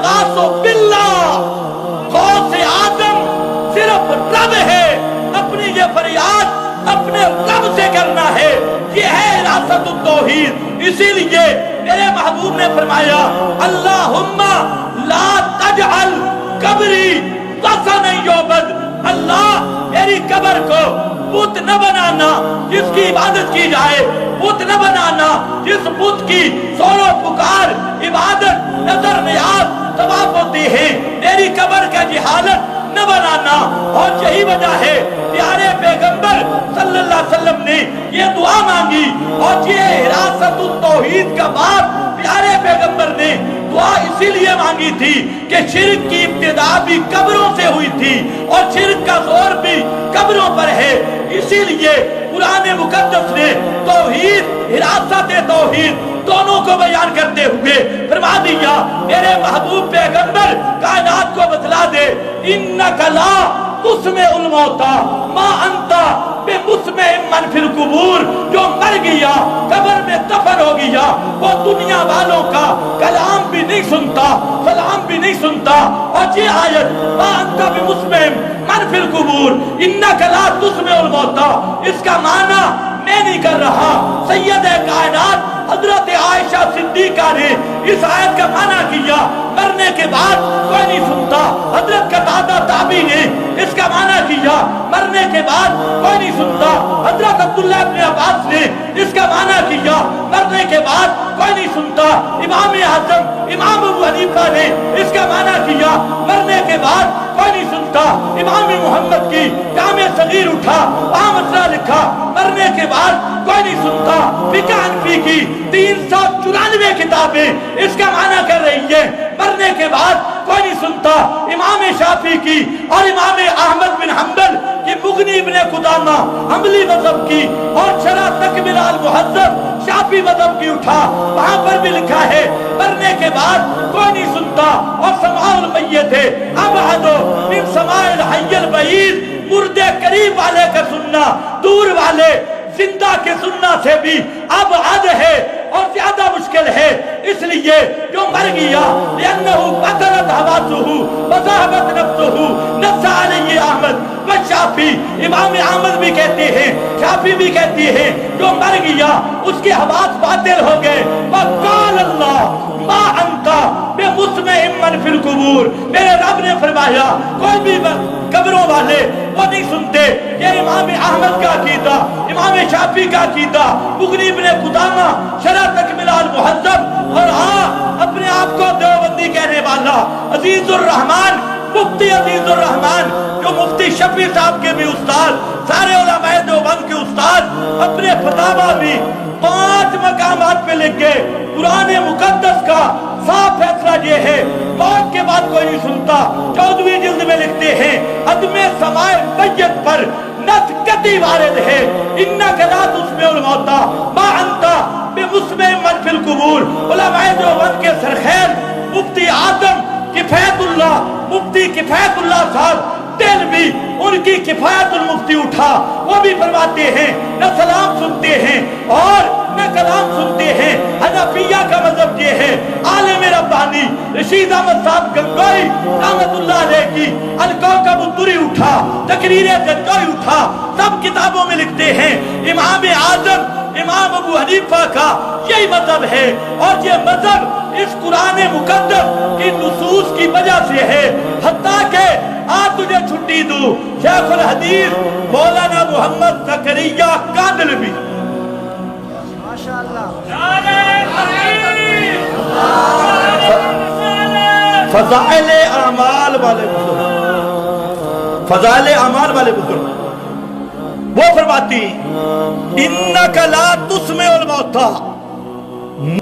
इस्तगासो बिल्लाह, गौस आदम सिर्फ रब है, अपनी ये फरियाद अपने रब से करना है। ये है इरासतुत तौहीद। इसीलिए मेरे महबूब ने फरमाया, अल्लाहुम्मा ला तजअल कब्री वसन युबद, अल्लाह मेरी कब्र को बुत न बनाना जिसकी इबादत की जाए, बुत न बनाना जिस बुत की सोरो पुकार इबादत नजर नियाज तवाफ होती है, मेरी कब्र का जिहालत न बनाना। और यही वजह है प्यारे पैगंबर सल्लल्लाहु अलैहि वसल्लम ने ये दुआ मांगी, और ये हिरासतुत तौहीद का बाप प्यारे पैगंबर ने दुआ इसीलिए मांगी थी कि शिर्क की इब्तिदा भी कब्रों से हुई थी और शिर्क का जोर भी कब्रों पर है। इसीलिए कुरान मुकद्दस ने तौहीद, हिरासत तौहीद दोनों को बयान करते हुए फरमा दिया, मेरे महबूब पैगंबर कायनात को बतला दे, इन्नका ला तुस्मिउल मौता मा अंता बिमुस्मिइन मन फिल कुबूर, जो मर गया कब्र में दफन हो गया वो दुनिया वालों का कलाम भी नहीं सुनता, सलाम भी नहीं सुनता। और ये आयत मा अंता बिमुस्मिइन मन फिल कुबूर इन्नका ला तुस्मिउल मौता, इसका माना मैं नहीं कर रहा, सैयद कायनात हजरत आयशा सिद्दीका ने इस आयत का माना किया, मरने के बाद कोई नहीं सुनता। हजरत कतादा ताबी ने इसका माना किया, मरने के बाद कोई नहीं सुनता। हजरत अब्दुल्लाह इब्न अब्बास ने इसका माना किया, मरने के बाद कोई नहीं सुनता। इमाम आजम इमाम अबू हनीफा ने इसका माना किया, मरने के बाद कोई नहीं सुनता। इमाम मोहम्मद की जामे सगीर उठा, वहां मसला लिखा, मरने के बाद कोई नहीं सुनता। फिक़्ह हनफी की 394 किताबें इसका माना कर रही है, मरने के बाद कोई नहीं सुनता। इमाम शाफी की और इमाम अहमद बिन हंबल की मुगनी इब्ने कुदामा हम्बली मज़हब की और शरह तकमील अल मुहज़्ज़ब शाफी मज़हब की उठा, वहां पर भी लिखा है मरने के बाद कोई नहीं सुनता। और समाउल मय्यत है अबअदु मिन समाइल हय्यिल बईद, मुर्दे करीब वाले का सुनना दूर वाले जिंदा के सुनना से भी अब अद है और ज्यादा मुश्किल है। इसलिए जो मर गया लिअन्नहु बतलत हवासुहु व ज़हबत नफ्सुहु, नस्सा अलैहि अहमद व शाफी, इमाम अहमद भी कहते हैं, शाफी भी कहती है, जो मर गया उसके हवास बातिल हो गए। वक़ाल अल्लाह मा अंता बिमुस्मिइन मन फिल कुबूर, मेरे रब ने फरमाया कोई भी कब्रों वाले वो नहीं सुनते। ये इमाम अहमद का अकीदा, इमाम शाफी का अकीदा, मुगनी इब्ने कुदामा शरह तकमील अल मुहज़्ज़ब, और हाँ अपने आप को देवबंदी कहने वाला अजीजुर रहमान, मुफ्ती अजीजुर रहमान, जो मुफ्ती शफी साहब के भी उस्ताद, सारे उलमाए देवबंद के उस्ताद, अपने फतावा भी 5 मकामात पे लिख गए। कुरान मुकद्दस का साफ फैसला ये है, मौत के बाद कोई नहीं सुनता। 14वीं जिल्द में लिखते हैं, अदमे समाए मय्यत पर नस कती वारिद है, इन्नका ला तुस्मिउल मौता मा अंता बिमुस्मिइन मन फिल कुबूर। उलमाए देवबंद के सरखैर मुफ्ती आजम किफायतुल्लाह, मुफ्ती किफायतुल्लाह साहब भी उनकी किफायतुल मुफ्ती उठा, वो भी फरमाते हैं न सलाम सुनते हैं और न कलाम सुनते हैं। हनफिया का मजहब ये है। आलिम रब्बानी रशीद अहमद साहब गंगोई रहमतुल्लाह अलैह की अल-कौकब अद-दुरी उठा, तकरीर जंजोई उठा, सब किताबों में लिखते हैं इमाम आजम इमाम अबू हनीफा का यही मजहब है। और ये मजहब इस कुरान मुकद्दस की नुसूस की वजह से है। हत्ता के आज तुझे छुट्टी दूं, शेखुल हदीस मौलाना मोहम्मद ज़करिया कादलवी, माशाअल्लाह, फज़ाइल अमाल वाले बुजुर्ग, फज़ाइल अमाल वाले बुजुर्ग वो फरमाती, इन्नका ला तुस्मिउल मौता,